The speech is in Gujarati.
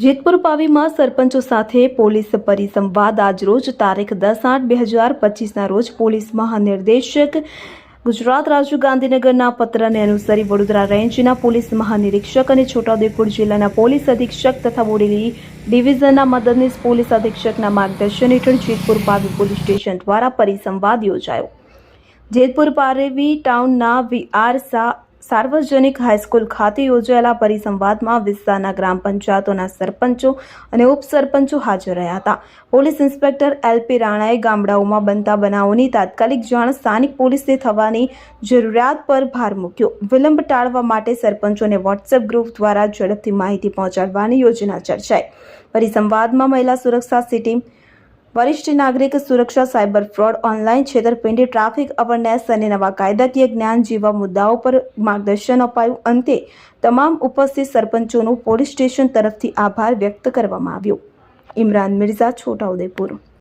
જેતપુર પાવીમાં સરપંચો સાથે પોલીસ પરિસંવાદ આજરોજ તારીખ 10/8/2025ના રોજ પોલીસ મહાનિર્દેશક ગુજરાત રાજ્ય ગાંધીનગરના પત્રને અનુસરી વડોદરા રેન્જના પોલીસ મહાનિરીક્ષક અને છોટાઉદેપુર જિલ્લાના પોલીસ અધિક્ષક તથા બોડેલી ડિવિઝનના મદદનીશ પોલીસ અધિક્ષકના માર્ગદર્શન હેઠળ જેતપુર પાવી પોલીસ સ્ટેશન દ્વારા પરિસંવાદ યોજાયો। જેતપુર પારેવી ટાઉનના વીઆર સાર્વજનિક હાઈસ્કૂલ ખાતે યોજાયેલા પરિસંવાદમાં વિસ્તારના ગ્રામ પંચાયતોના સરપંચો અને ઉપસરપંચો હાજર રહ્યા હતા। પોલીસ ઇન્સ્પેક્ટર એલપી રાણાએ ગામડાઓમાં બનતા બનાવોની તાત્કાલિક જાણ સ્થાનિક પોલીસને થવાની જરૂરિયાત પર ભાર મૂક્યો। વિલંબ ટાળવા માટે સરપંચોને વોટ્સએપ ગ્રુપ દ્વારા ઝડપથી માહિતી પહોંચાડવાની યોજના ચર્ચાઈ। પરિસંવાદમાં મહિલા સુરક્ષા સિટી, વરિષ્ઠ નાગરિક સુરક્ષા, સાયબર ફ્રોડ, ઓનલાઈન છેતરપિંડી, ટ્રાફિક અવેરનેસ અને નવા કાયદાકીય જ્ઞાન જેવા મુદ્દાઓ પર માર્ગદર્શન અપાયું। અંતે તમામ ઉપસ્થિત સરપંચોનો પોલીસ સ્ટેશન તરફથી આભાર વ્યક્ત કરવામાં આવ્યો। ઇમરાન મિર્ઝા, છોટાઉદેપુર।